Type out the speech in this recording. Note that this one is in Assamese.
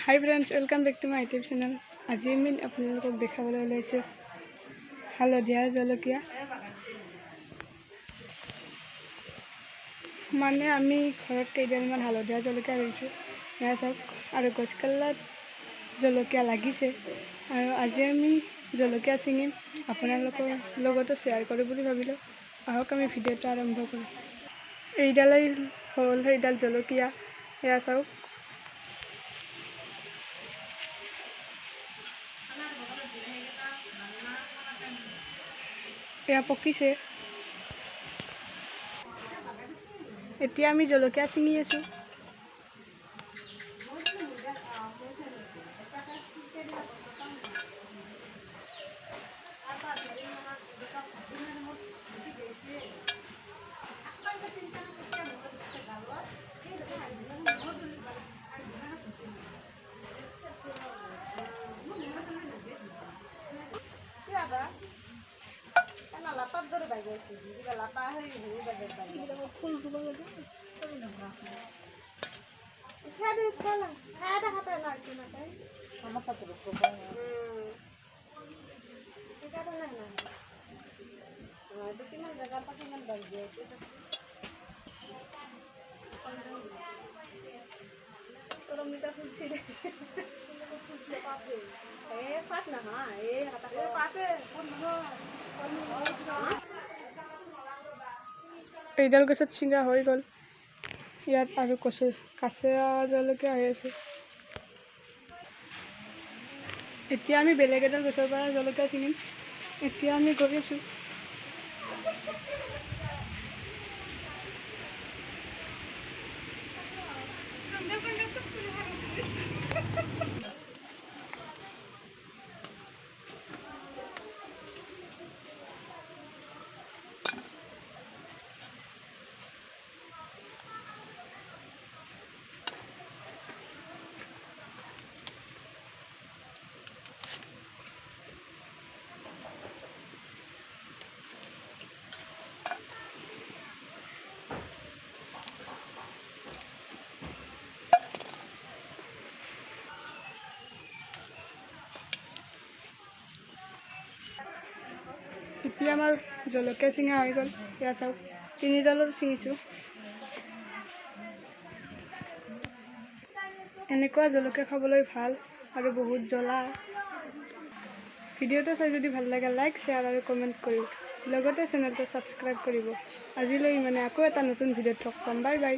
High friends, welcome back to my YouTube channel. আজি আমি আপোনালোকক দেখাবলৈ ওলাইছোঁ হালধীয়া জলকীয়া। মানে আমি ঘৰত কেইডালমান হালধীয়া জলকীয়া ৰুইছোঁ, এয়া চাওক। আৰু গছকালত জলকীয়া লাগিছে আৰু আজি আমি জলকীয়া ছিঙিম, আপোনালোকৰ লগতো শ্বেয়াৰ কৰোঁ বুলি ভাবিলোঁ। আহক আমি ভিডিঅ'টো আৰম্ভ কৰোঁ। এইডালেই হ'ল সেইডাল জলকীয়া, এয়া চাওক। এয়া পকিছে। এতিয়া আমি জলকীয়া ছিঙি আছোঁ। এইডাল গছত ছিঙা হৈ গ'ল। ইয়াত আৰু কাঁচা জলকীয়া হৈ আছে। এতিয়া আমি বেলেগ এডাল গছৰ পৰা জলকীয়া ছিঙিম। এতিয়া আমি গৈ আছোঁ। এতিয়া আমাৰ জলকীয়া ছিঙা হৈ গ'ল। এয়া চাওক, 3ডালৰ ছিঙিছোঁ। এনেকুৱা জলকীয়া খাবলৈ ভাল আৰু বহুত জ্বলা। ভিডিঅ'টো চাই যদি ভাল লাগে লাইক, শ্বেয়াৰ আৰু কমেণ্ট কৰিব। লগতে চেনেলটো ছাবস্ক্ৰাইব কৰিব। আজিলৈ আকৌ এটা নতুন ভিডিঅ'ত লগ পাম। Bye bye.